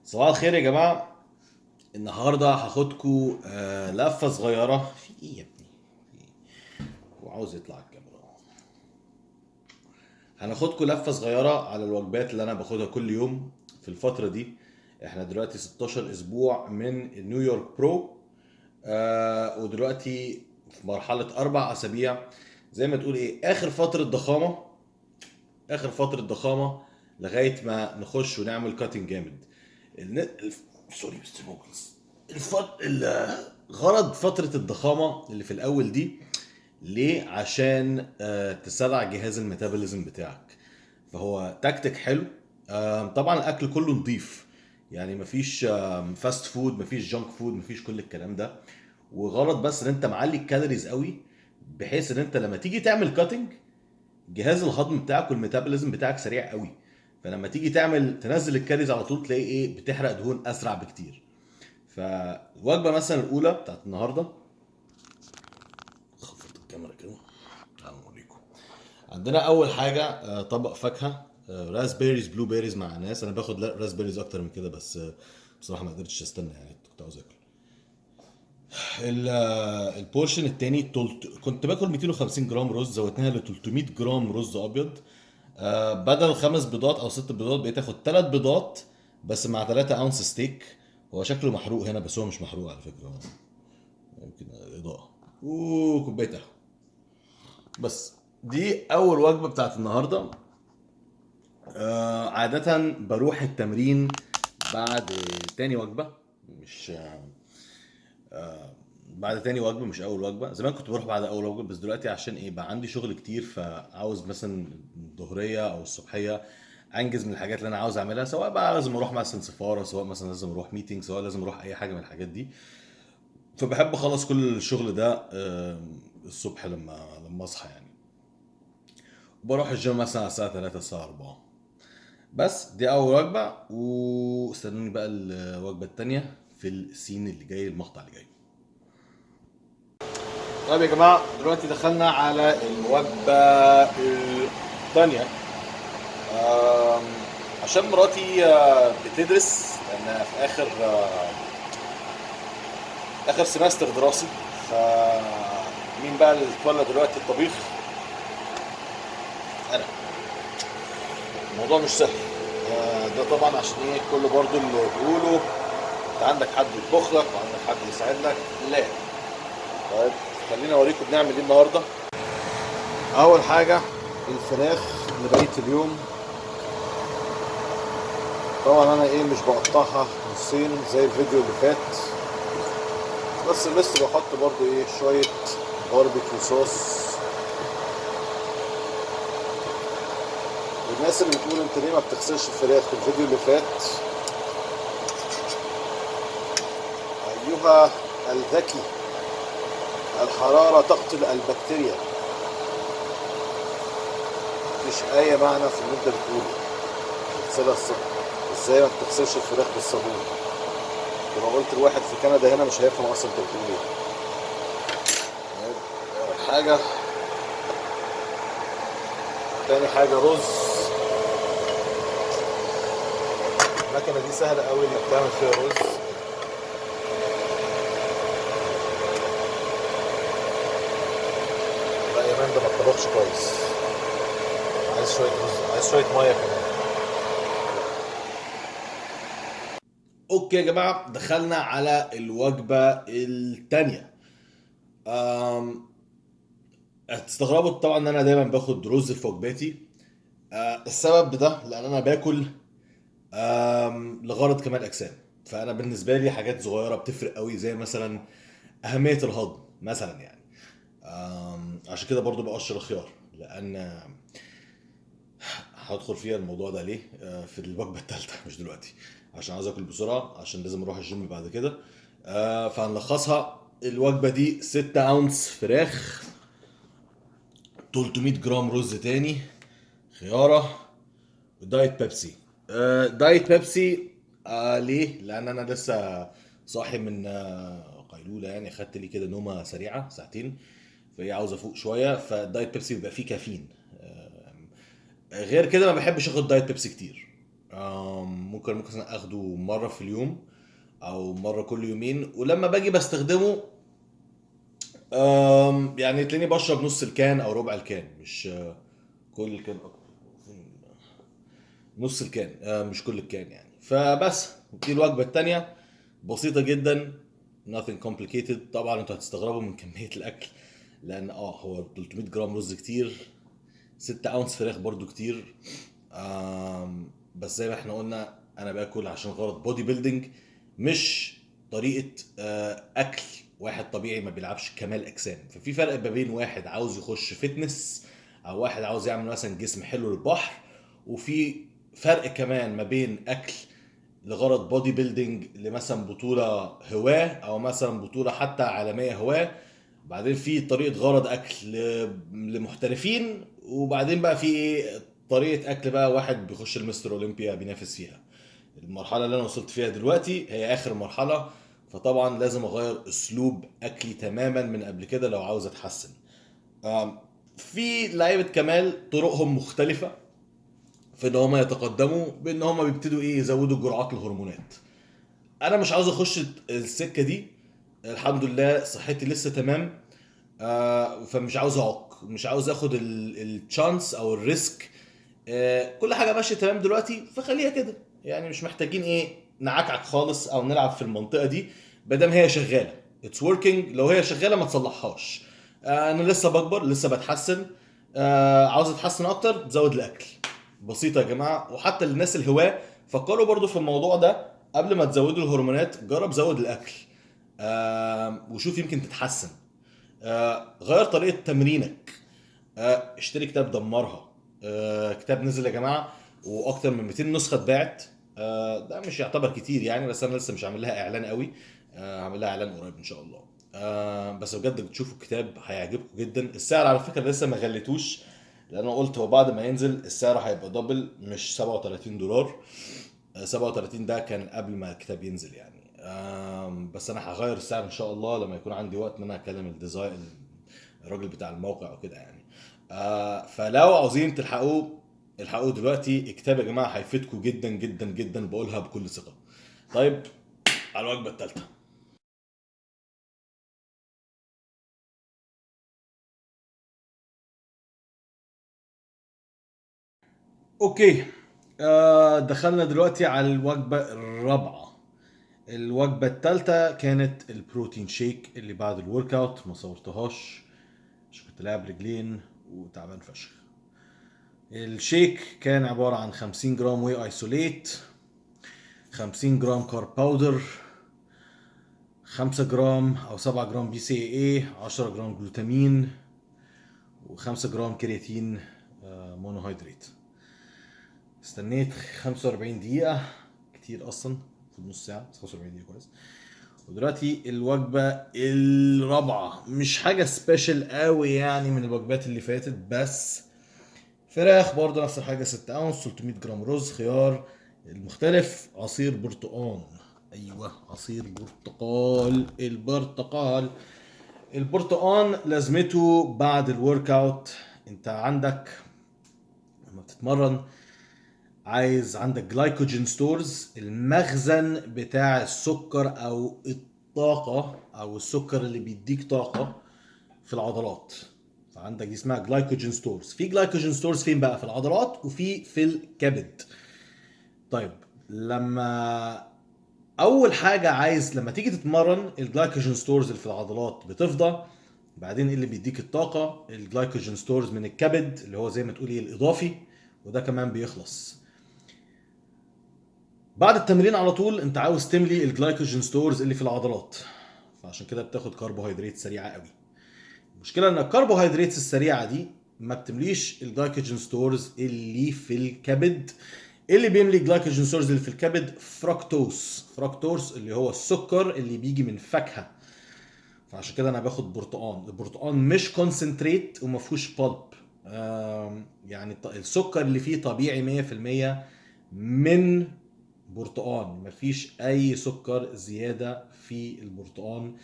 صباح الخير يا جماعة. النهاردة هاخدكوا لفة صغيرة في ايه يا ابني؟ في إيه؟ هو عاوز يطلع الكاميرا. هناخدكوا لفة صغيرة على الوجبات اللي انا باخدها كل يوم في الفترة دي. احنا دلوقتي 16 اسبوع من النيويورك برو. ودلوقتي في مرحلة 4 اسابيع، زي ما تقول ايه، اخر فترة ضخامة لغاية ما نخش ونعمل كاتنج جامد. سوري مستر موكلز. غرض فترة الضخامة اللي في الأول دي ليه؟ عشان تسرع جهاز الميتابوليزم بتاعك. فهو تكتيك حلو. طبعا الأكل كله نضيف، يعني مفيش فاست فود، مفيش جانك فود، مفيش كل الكلام ده. وغرض بس ان انت معلي الكالوريز قوي، بحيث ان انت لما تيجي تعمل كاتنج، جهاز الهضم بتاعك والميتابوليزم بتاعك سريع قوي. فلما تيجي تنزل الكالوريز على طول، تلاقي ايه؟ بتحرق دهون اسرع بكتير. فالوجبه مثلا الاولى بتاعت النهارده، خفضت الكاميرا كده، تعالوا نوريكم. عندنا اول حاجه طبق فاكهه، راسبيريز بلو بيريز مع ناس. انا باخد راسبيريز اكتر من كده، بس بصراحه ما قدرتش استنى، يعني كنت عاوز اكل. البورشن التاني كنت باكل 250 جرام رز، زودناها ل 300 جرام رز ابيض. بدل 5 بيضات او 6 بيضات بقيت اخد 3 بيضات، بس مع 3 اونس ستيك. هو شكله محروق هنا، بس هو مش محروق على فكره، هو يمكن اضاءه. كوبايه قهوه. بس دي اول وجبه بتاعت النهارده. عاده بروح التمرين بعد تاني وجبه، مش بعد تاني وجبه مش اول وجبه. زمان كنت بروح بعد اول وجبه، بس دلوقتي عشان ايه؟ بقى عندي شغل كتير، فعاوز مثلا الظهريه او الصبحيه انجز من الحاجات اللي انا عاوز اعملها، سواء بقى لازم اروح مثلا سفاره، سواء مثلا لازم اروح ميتنج، سواء لازم اروح اي حاجه من الحاجات دي. فبحب اخلص كل الشغل ده الصبح لما اصحى يعني. بروح الجيم مثلا على الساعه 3 الساعه 4. بس دي اول وجبه، واستنوني بقى الوجبه التانيه في السين اللي جاي، المقطع اللي جاي. طيب يا جماعة، دلوقتي دخلنا على الوجبة الثانية. آم، عشان مراتي بتدرس، لأنها في آخر سمستر دراسي. فمين بقى اللي اتولى دلوقتي الطبيخ؟ أنا. الموضوع مش سهل. ده طبعا عشان ايه؟ كل برضو اللي بيقولوا انت عندك حد يطبخ لك وعندك حد يساعد لك. لا. طيب خليني اوريكم بنعمل ايه النهارده. اول حاجه، الفراخ لبقيه اليوم. طبعا انا ايه، مش بقطعها نصين زي الفيديو اللي فات، بس لسه بحط برضو ايه شوية باربيكيو صوص. والناس اللي بتقول انت ليه ما بتغسلش الفراخ في الفيديو اللي فات، ايها الذكي، الحرارة تقتل البكتيريا. مفيش اي معنى في اللي انت بتقوله. تغسلها ازاي ما بتغسلش الفراخ بالصابون؟ لو قلت لواحد في كندا هنا مش هيفهم اصلا انت بتقول ايه. أول حاجة. تاني حاجة، رز. المكنة دي سهلة قوي انك تعمل فيها رز. لا يا مان، ده ما اتطبخش كويس. عايز شوية رز، عايز شوية مية كمان. اوكي يا جماعة، دخلنا على الوجبة التانية. أم... هتستغربوا طبعا ان انا دايما باخد رز في وجباتي. السبب ده لان انا باكل لغرض كمال اجسام. فانا بالنسبة لي حاجات صغيرة بتفرق قوي، زي مثلا اهمية الهضم مثلا يعني. عشان كده برضو بقشر الخيار، لان هدخل فيها الموضوع ده ليه في الوجبه الثالثه مش دلوقتي، عشان عاوز اكل بسرعه، عشان لازم اروح الجيم بعد كده. فهنلخصها. الوجبه دي 6 اونس فراخ، 300 جرام رز تاني، خياره، ودايت بيبسي. دايت بيبسي. ليه؟ لان انا لسه صاحي من قيلوله، يعني خدت لي كده نومه سريعه ساعتين، فهي عاوز افوق شويه. فالدايت بيبسي بيبقى فيه كافيين. غير كده ما بحبش اخد دايت بيبسي كتير. ممكن مثلا اخده مره في اليوم او مره كل يومين، ولما باجي بستخدمه يعني تلاقيني بشرب نص الكان او ربع الكان، مش كل الكان اكتر، نص الكان مش كل الكان يعني. فبس دي الوجبه التانية، بسيطه جدا، nothing complicated. طبعا انتوا هتستغربوا من كميه الاكل، لان هو 300 جرام رز كتير، 6 اونس فراخ برضو كتير. بس زي ما احنا قلنا انا باكل عشان غرض بودي بيلدينج، مش طريقه اكل واحد طبيعي ما بيلعبش كمال اجسام. ففي فرق ما بين واحد عاوز يخش فتنس، او واحد عاوز يعمل مثلا جسم حلو للبحر، وفي فرق كمان ما بين اكل لغرض بودي بيلدينج، لمثلا بطوله هواه او مثلا بطوله حتى عالميه هواه. بعدين في طريقه غرض اكل لمحترفين، وبعدين بقى في ايه، طريقه اكل بقى واحد بيخش المستر اولمبيا بينافس فيها. المرحله اللي انا وصلت فيها دلوقتي هي اخر مرحله، فطبعا لازم اغير اسلوب اكلي تماما من قبل كده لو عاوز اتحسن. في لعيبه كمال طرقهم مختلفه في ان هم يتقدموا، بان هم بيبتدوا ايه، يزودوا جرعات الهرمونات. انا مش عاوز اخش السكه دي، الحمد لله صحتي لسه تمام. فمش عاوز اعق، مش عاوز اخد التشانس او الريسك. كل حاجه ماشيه تمام دلوقتي، فخليها كده. يعني مش محتاجين ايه نعكعك خالص او نلعب في المنطقه دي، بدل هي شغاله اتس وركينج. لو هي شغاله ما تصلحهاش. انا لسه بكبر، لسه بتحسن. عاوز اتحسن اكتر، زود الاكل. بسيطه يا جماعه. وحتى الناس الهواه فكروا برضو في الموضوع ده، قبل ما تزودوا الهرمونات جرب زود الاكل. وشوف يمكن تتحسن. غير طريقه تمرينك. اشتري كتاب دمرها. كتاب نزل يا جماعه، واكتر من 200 نسخه اتباعت. ده مش يعتبر كتير يعني، بس انا لسه مش عامل لها اعلان قوي. هعمل لها اعلان قريب ان شاء الله. بس بجد تشوفوا الكتاب هيعجبكم جدا. السعر على فكره لسه ما غليتوش، لان انا قلت هو بعد ما ينزل السعر هيبقى دبل، مش $37. 37 ده كان قبل ما الكتاب ينزل يعني. بس انا هغير السعر ان شاء الله لما يكون عندي وقت ان انا اكلم الديزاين، الراجل بتاع الموقع وكده يعني. فلو عاوزين تلحقوه، الحقوه دلوقتي. الكتاب يا جماعه هيفيدكم جدا جدا جدا، بقولها بكل ثقه. طيب، على الوجبه الثالثه. اوكي. دخلنا دلوقتي على الوجبه الرابعه. الوجبه الثالثه كانت البروتين شيك اللي بعد الورك اوت. ما صورتهاش عشان كنت لاعب رجلين وتعبان فشخ. الشيك كان عبارة عن 50 جرام واي ايسوليت، 50 جرام كارب باودر، 5 جرام او 7 جرام بي سي اي، 10 جرام جلوتامين، و5 جرام كرياتين مونوهيدريت. استنيت 45 دقيقة، كتير اصلا، في نص ساعة، بس 45 دقيقة كويس. ودلوقتي الوجبة الرابعة، مش حاجة سبيشال قوي يعني من الوجبات اللي فاتت، بس فراخ برضه نفس الحاجة، 6 اونس، 300 جرام رز، خيار. المختلف عصير برتقال. ايوه، عصير برتقال. البرتقال لازمته بعد الورك اوت. انت عندك لما بتتمرن عايز عندك جلايكوجين ستورز، المخزن بتاع السكر او الطاقة او السكر اللي بيديك طاقة في العضلات. فعندك دي اسمها جلايكوجين ستورز. في جلايكوجين ستورز فين بقى؟ في العضلات وفي الكبد. طيب، لما اول حاجه عايز لما تيجي تتمرن، الجلايكوجين ستورز اللي في العضلات بتفضى. بعدين إيه اللي بيديك الطاقه؟ الجلايكوجين ستورز من الكبد، اللي هو زي ما تقولي الاضافي، وده كمان بيخلص بعد التمرين على طول. انت عاوز تملي الجلايكوجين ستورز اللي في العضلات، فعشان كده بتاخد كربوهيدرات سريعه قوي. المشكله ان الكربوهيدرات السريعه دي ما بتمليش الجلايكوجين ستورز اللي في الكبد. اللي بيملي الجلايكوجين ستورز اللي في الكبد فراكتوز اللي هو السكر اللي بيجي من فاكهه. فعشان كده انا باخد برتقان. البرتقان مش كونسنتريت وما فيهوش بالب. يعني السكر اللي فيه طبيعي 100% من برتقان، مفيش اي سكر زياده في البرتقان.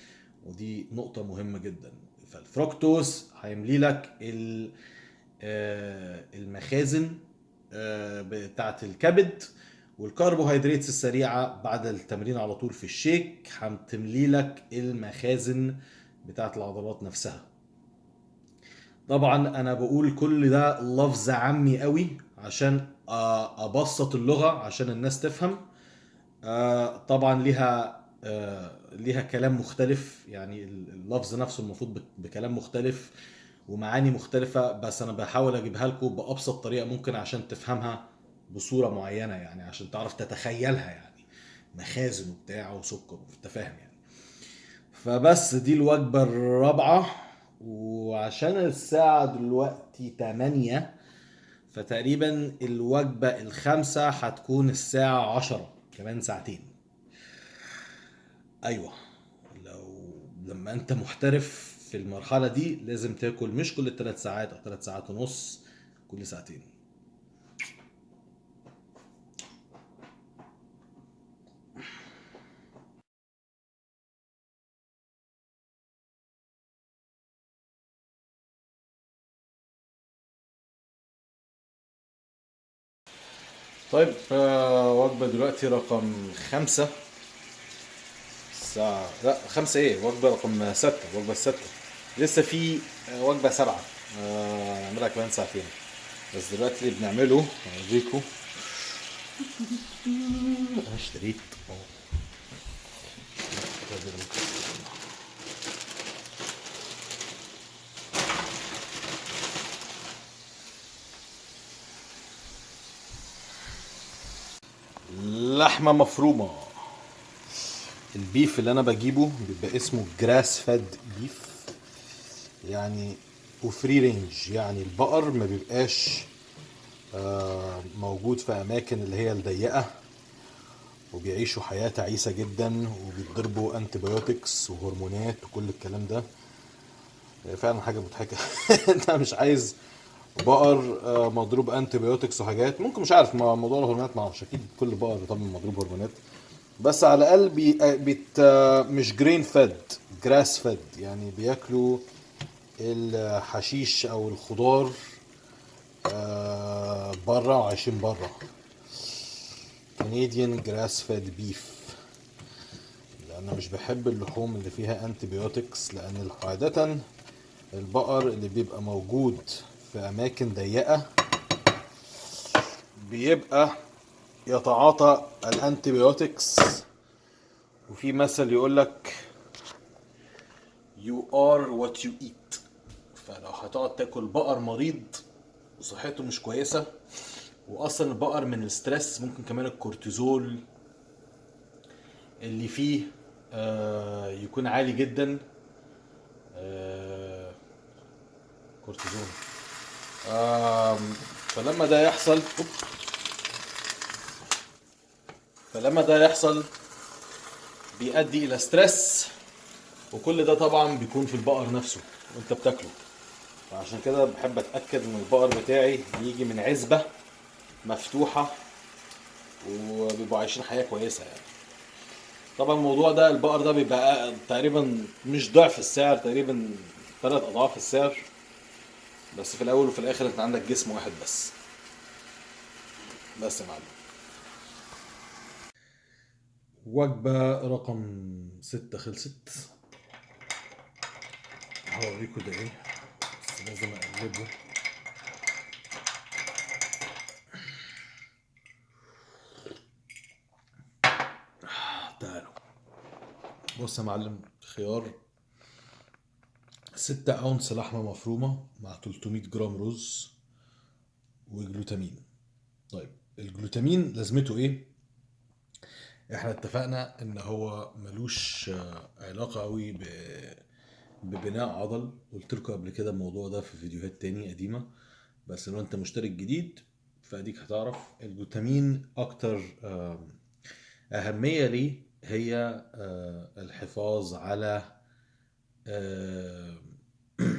ودي نقطه مهمه جدا. فالفركتوز هيملي لك المخازن بتاعه الكبد، والكربوهيدرات السريعة بعد التمرين على طول في الشيك هتملي لك المخازن بتاعت العضلات نفسها. طبعا انا بقول كل ده لفظ عامي قوي عشان ابسط اللغة عشان الناس تفهم. طبعا ليها كلام مختلف، يعني اللفظ نفسه المفروض بكلام مختلف ومعاني مختلفة، بس انا بحاول اجيبها لكم بأبسط طريقة ممكن عشان تفهمها بصورة معينة، يعني عشان تعرف تتخيلها، يعني مخازن وبتاع وسكر انت فاهم يعني. فبس دي الوجبة الرابعة، وعشان الساعة دلوقتي 8، فتقريبا الوجبة الخامسة هتكون الساعة 10 كمان ساعتين. ايوه، لما انت محترف في المرحلة دي لازم تاكل مش كل 3 ساعات او 3 ساعات ونص، كل ساعتين. طيب وجبة دلوقتي رقم 5. الساعة لا 5 ايه، وجبة رقم 6، وجبة 6. لسه في وجبة 7 نعملها كمان ساعتين. بس دلوقتي اللي بنعمله هوريكم. انا اشتريت لحمة مفرومة. البيف اللي انا بجيبه بيبقى اسمه جراس فاد بيف، يعني وفري رينج، يعني البقر ما بيبقاش موجود في اماكن اللي هي الضيقه، وبيعيشوا حياه تعيسه جدا، وبيتضربوا انتبيوتكس وهرمونات وكل الكلام ده. فعلا حاجه مضحكه. انت مش عايز بقر مضروب انتبيوتكس وحاجات، ممكن مش عارف موضوع الهرمونات، ما اعرفش، اكيد كل بقر طبعا مضروب هرمونات، بس على الاقل بي آه، بيت مش جرين فد، جراس فد، يعني بياكلوا الحشيش او الخضار بره وعايشين بره. كنديان جراس فاد بيف. لان مش بحب اللحوم اللي فيها انتبيوتكس، لان عادة البقر اللي بيبقى موجود في اماكن ضيقة بيبقى يتعاطى الانتبيوتكس. وفي مثل يقولك you are what you eat. فلو هتقعد تاكل بقر مريض وصحته مش كويسة، واصلا البقر من الستريس ممكن كمان الكورتيزول اللي فيه يكون عالي جدا. آه كورتيزون. فلما ده يحصل فلما ده يحصل بيؤدي الى ستريس، وكل ده طبعا بيكون في البقر نفسه وانت بتاكله. فعشان كده بحب اتاكد ان البقر بتاعي بيجي من عزبه مفتوحه وبيبقوا عايشين حياه كويسه يعني. طبعا الموضوع ده البقر ده بيبقى تقريبا مش ضعف السعر، تقريبا 3 اضعاف السعر، بس في الاول وفي الاخر انت عندك جسم واحد بس. بس يا معلم، وجبة رقم 6 خلصت. هوريكوا ده ايه، بس لازم اقلبه. تعالوا بص يا معلم، خيار 6 أونس لحمة مفرومة مع 300 جرام رز وجلوتامين. طيب الجلوتامين لازمته ايه؟ احنا اتفقنا ان هو ملوش علاقة قوي ببناء عضل. قلت لكم قبل كده الموضوع ده في فيديوهات تاني قديمة، بس لو انت مشترك جديد فاديك هتعرف الجلوتامين اكتر اهمية ليه هي الحفاظ على آه،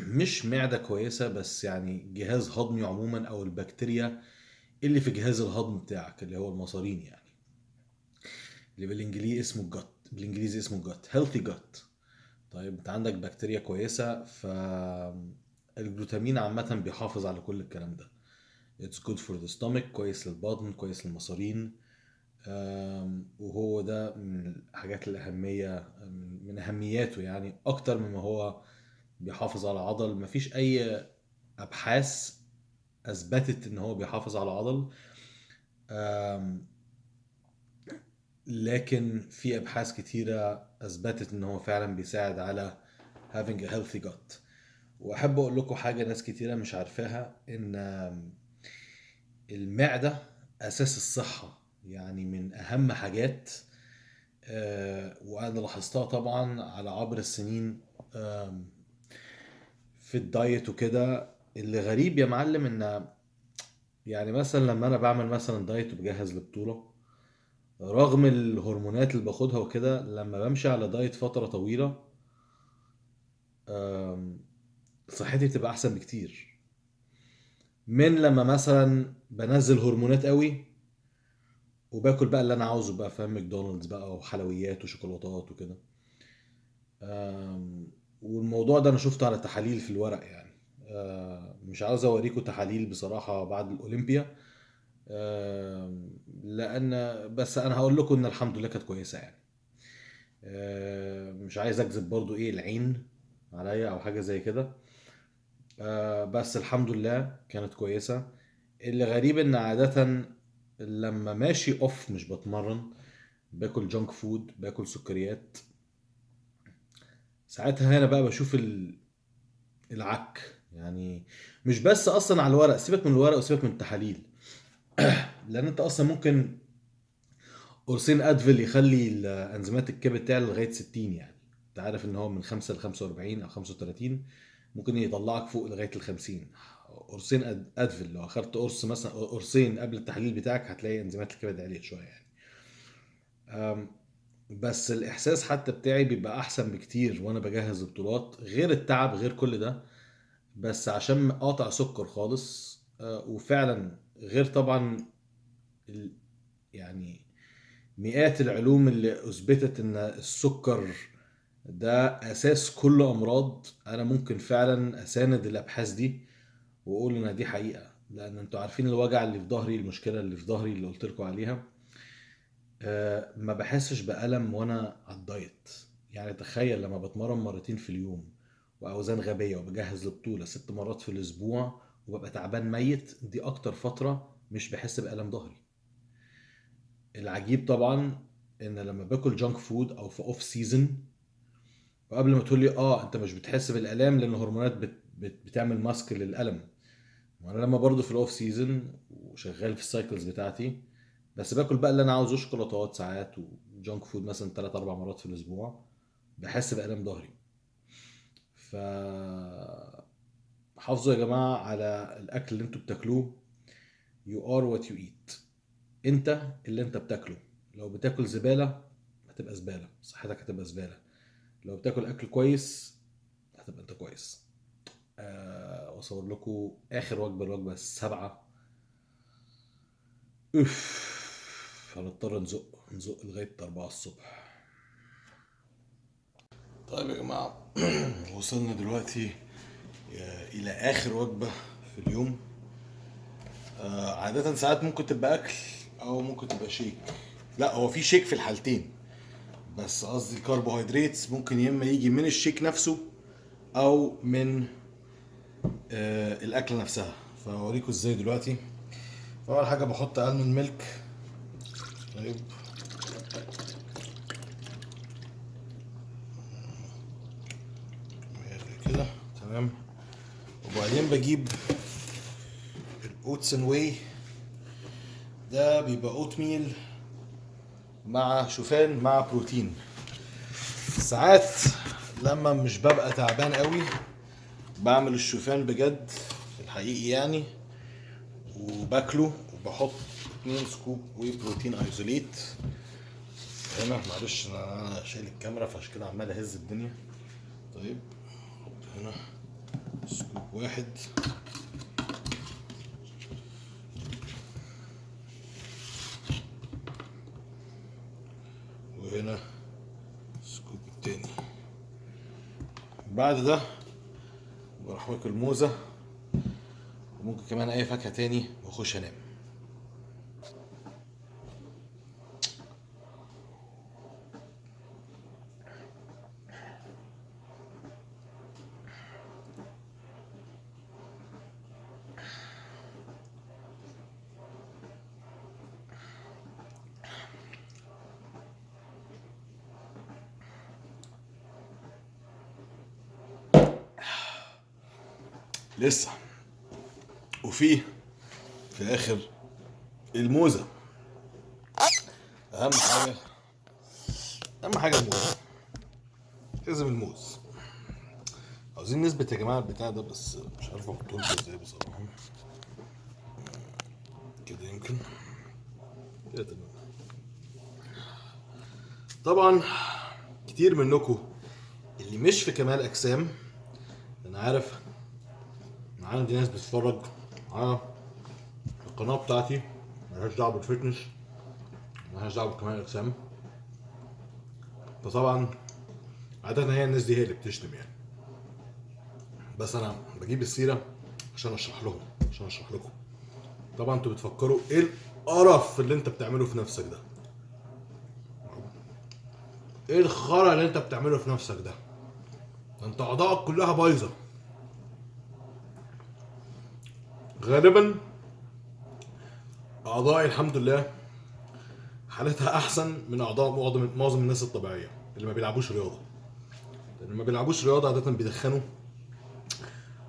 مش معدة كويسة بس، يعني جهاز هضمي عموما او البكتيريا اللي في جهاز الهضم بتاعك اللي هو المصارين يعني، اللي بالانجليزي اسمه جت هيلثي جت. طيب انت عندك بكتيريا كويسة، فالجلوتامين عامة بيحافظ على كل الكلام ده. It's good for the stomach، كويس للبطن، كويس للمصارين. وهو ده من الحاجات الأهمية، من أهمياته يعني أكتر مما هو بيحافظ على عضل. مفيش أي أبحاث أثبتت إن هو بيحافظ على عضل، آم، لكن في أبحاث كتيرة أثبتت إن هو فعلا بيساعد على having a healthy gut. وأحب أقول لكم حاجة ناس كتيرة مش عارفاها، إن المعدة أساس الصحة، يعني من أهم حاجات. وأنا لاحظتها طبعا على عبر السنين في الدايت وكده. اللي غريب يا معلم إن يعني مثلا لما أنا بعمل مثلا دايت وبجهز لبطولة، رغم الهرمونات اللي باخدها وكده، لما بمشي على دايت فترة طويلة آم، صحتي بتبقى أحسن بكتير من لما مثلا بنزل هرمونات قوي وباكل بقى اللي انا عاوزه بقى، فاهم، ماكدونالدز بقى وحلويات وشوكولاتات وكده. والموضوع ده انا شفته على تحاليل في الورق يعني. مش عاوز اوريكم تحاليل بصراحة بعد الاولمبيا، لان بس انا هقول لكم ان الحمد لله كانت كويسة يعني. مش عايز اكذب برضو ايه العين عليا او حاجة زي كده. بس الحمد لله كانت كويسة. اللي غريب ان عادة لما ماشي اوف مش بتمرن باكل جانك فود، باكل سكريات. ساعتها هنا بقى بشوف العك يعني. مش بس اصلا على الورق، سيبك من الورق وسيبك من التحاليل، لان انت اصلا ممكن قرصين ادفل يخلي انزيمات الكبد تعلى لغايه 60 يعني. انت عارف ان هو من 5 ل 45 او 35 ممكن يطلعك فوق لغايه ال 50. قرصين ادفل لو اخدت قرص مثلا قرصين قبل التحليل بتاعك هتلاقي انزيمات الكبد عليت شويه يعني. بس الاحساس حتى بتاعي بيبقى احسن بكتير وانا بجهز البطولات، غير التعب غير كل ده. بس عشان قاطع سكر خالص، وفعلا غير طبعا ال- يعني مئات العلوم اللي اثبتت ان السكر ده اساس كل امراض. انا ممكن فعلا اساند الابحاث دي واقول ان دي حقيقة، لان انتوا عارفين الوجع اللي في ظهري، المشكلة اللي في ظهري اللي قلت لكم عليها. ما بحسش بألم وانا على الدايت. يعني تخيل لما بتمرن مرتين في اليوم واوزان غبية وبجهز لبطولة 6 مرات في الاسبوع وببقى تعبان ميت، دي اكتر فترة مش بحس بألم ظهري. العجيب طبعا ان لما باكل جانك فود او في اوف سيزون، وقبل ما تقول لي انت مش بتحس بالالام لان هرمونات بتعمل ماسك للالم. وانا لما برضو في الاوف سيزون وشغال في السايكلز بتاعتي، بس باكل بقى اللي انا عاوزه، شوكولاتات ساعات وجانك فود مثلا 3 4 مرات في الاسبوع، بحس بألم ظهري. ف حافظوا يا جماعة على الأكل اللي انتوا بتاكلوه. You are what you eat. انت اللي انت بتاكله. لو بتاكل زبالة هتبقى زبالة، صحتك هتبقى زبالة. لو بتاكل أكل كويس هتبقى انت كويس. واصور لكم آخر وجبة، الوجبة السابعة. هنضطر نزق لغاية 4 الصبح. طيب يا جماعة، وصلنا دلوقتي إلى آخر وجبة في اليوم. عادة ساعات ممكن تبقى أكل أو ممكن تبقى شيك. لا، هو في شيك في الحالتين، بس قصدي الكربوهيدرات ممكن يا إما يجي من الشيك نفسه أو من الأكل نفسها. فأوريكم إزاي دلوقتي. أول حاجة بحط ألمون ميلك. طيب، كده تمام. وبعدين بجيب الاوتس اند واي. ده بيبقى اوت ميل مع شوفان مع بروتين. ساعات لما مش ببقى تعبان قوي بعمل الشوفان بجد الحقيقي يعني، وباكله وبحط 2 سكوب واي بروتين ايزوليت. هنا معلش انا شايل الكاميرا فعشان كده عمال اهز الدنيا. طيب، احط هنا سكوب واحد، وهنا سكوب التاني. بعد ده بروح واكل موزة وممكن كمان اي فاكهة تاني واخش انام. لسه. وفي الاخر الموزه. اهم حاجه الموز. لازم الموز. عاوزين نثبت يا جماعه البتاع ده، بس مش عارف احطه لكم ازاي بصراحه. كده يمكن كده تمام. طبعا كتير منكم اللي مش في كمال اجسام، انا عارف ان عندي ناس بتتفرج على القناه بتاعتي ملهاش دعوه بالفتنس، ملهاش دعوه بكمال الاجسام، فطبعا عاده هي الناس دي هي اللي بتشتم يعني. بس انا بجيب السيره عشان اشرح لكم. طبعا انتوا بتفكروا ايه القرف اللي انت بتعمله في نفسك ده، ايه الخرا اللي انت بتعمله في نفسك ده انت اعضائك كلها بايظه. غالبا اعضائي الحمد لله حالتها احسن من اعضاء معظم الناس الطبيعيه اللي ما بيلعبوش رياضه، لان ما بيلعبوش رياضه عاده بيدخنوا،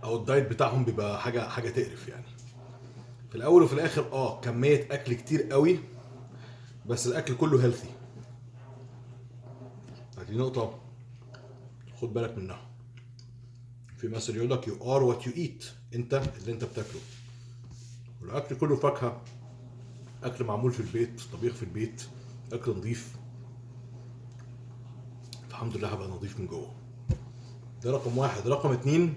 او الدايت بتاعهم بيبقى حاجه تقرف يعني. في الاول وفي الاخر كميه اكل كتير قوي، بس الاكل كله هيلثي. دي نقطه خد بالك منها. في مثل يقول لك you are what you eat، انت اللي انت بتاكله. والاكل كله فاكهه، اكل معمول في البيت، طبيخ في البيت، اكل نظيف، الحمد لله هبقى نظيف من جوه. ده رقم واحد. رقم اتنين،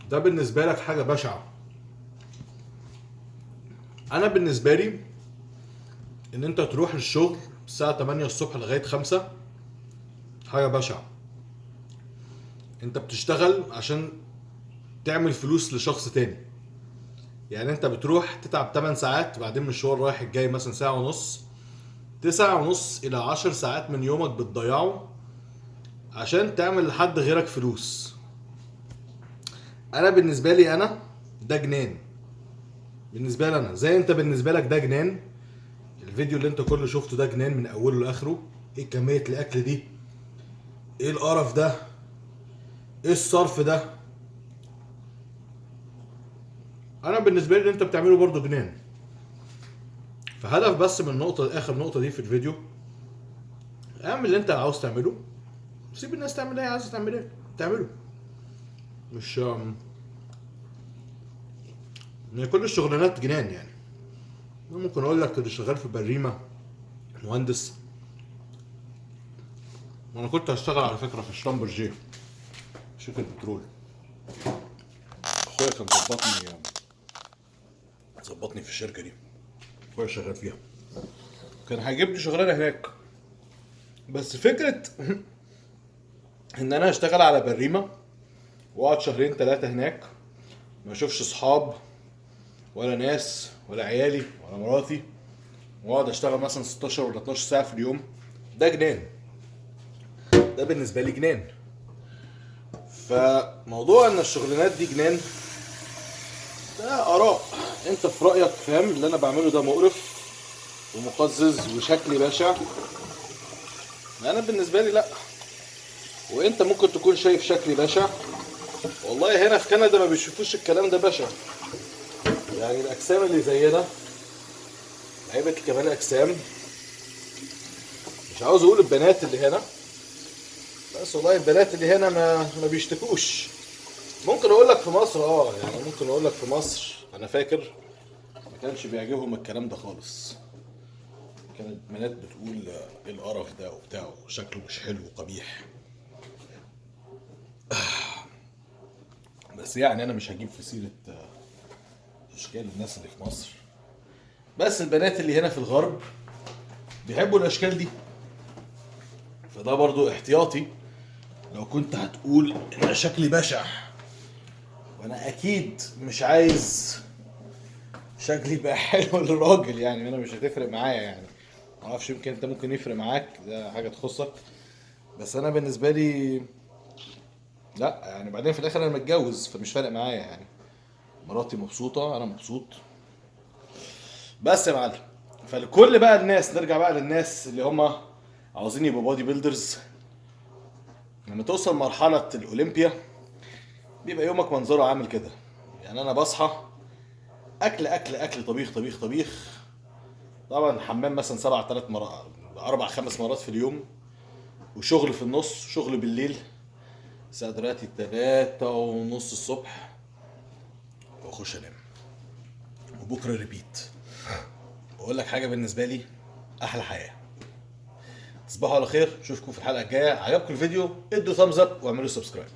ده بالنسبه لك حاجه بشعه. انا بالنسبه لي ان انت تروح الشغل الساعه 8 الصبح لغايه 5 حاجه بشعه. انت بتشتغل عشان تعمل فلوس لشخص تاني، يعني انت بتروح تتعب 8 ساعات، بعدين مشوار رايح الجاي مثلا ساعه ونص، 9.5 الى 10 ساعات من يومك بتضيعه عشان تعمل لحد غيرك فلوس. انا بالنسبه لي انا ده جنان. بالنسبه لي انا زي انت بالنسبه لك ده جنان. الفيديو اللي انت كله شفته ده جنان من اوله لاخره. ايه كميه الاكل دي؟ ايه القرف ده؟ ايه الصرف ده؟ انا بالنسبه لي اللي انت بتعمله برضو جنان. فهدف بس من نقطه اخر نقطه دي في الفيديو، اعمل اللي انت عاوز تعمله، سيب الناس تعمل ايه عايزه تعمل ايه تعمله. مش كل الشغلانات جنان يعني. انا ممكن اقول لك اللي شغال في بريمه مهندس، وانا كنت هشتغل على فكره في شلمبرجي شركه بترول. اخويا كان ظبطني في الشركه دي، اخويا شغال فيها، كان هيجيب لي شغلانه هناك. بس فكره ان انا اشتغل على بريمه واقعد شهرين 3 هناك، ما اشوفش اصحاب ولا ناس ولا عيالي ولا مراتي، واقعد اشتغل مثلا 16 ولا 12 ساعه في اليوم، ده جنان. ده بالنسبه لي جنان. فموضوع ان الشغلانات دي جنان ده اراء، انت في رايك فاهم اللي انا بعمله ده مقرف ومقزز وشكلي بشع. انا بالنسبه لي لا. وانت ممكن تكون شايف شكلي بشع، والله هنا في كندا ما بيشوفوش الكلام ده بشع. يعني الاجسام اللي زينا لعيبه كمال اجسام، مش عاوز اقول البنات اللي هنا، بس والله البنات اللي هنا ما بيشتكوش. ممكن اقول لك في مصر يعني ممكن اقول لك في مصر انا فاكر ما كانش بيعجبهم الكلام ده خالص. كانت بنات بتقول ايه القرف ده وبتاع، شكله مش حلو وقبيح. بس يعني انا مش هجيب في سيره اشكال الناس اللي في مصر، بس البنات اللي هنا في الغرب بيحبوا الاشكال دي. فده برضو احتياطي لو كنت هتقول ان شكلي بشع، وانا اكيد مش عايز شكلي يبقى حلو للراجل يعني. انا مش هتفرق معايا يعني، معرفش يمكن انت ممكن يفرق معاك، ده حاجه تخصك، بس انا بالنسبه لي لا يعني. بعدين في الاخر انا متجوز فمش فارق معايا يعني، مراتي مبسوطه انا مبسوط بس يا معلم. فالكل بقى الناس، نرجع بقى للناس اللي هم عاوزين يبقوا بودي بيلدرز، لما توصل مرحله الاولمبيا بيبقى يومك منظره عامل كده. يعني انا بصحى اكل اكل اكل، طبيخ طبيخ طبيخ، طبعا حمام مثلا 4 5 مرات في اليوم، وشغل في النص، شغل بالليل الساعة دلوقتي 3:30 الصبح، واخش انام وبكره ريبيت. واقول لك حاجه بالنسبه لي احلى حياه. تصبحوا على خير، اشوفكم في الحلقه الجايه. عجبكم الفيديو ادوا ثامز اب واعملوا سبسكرايب.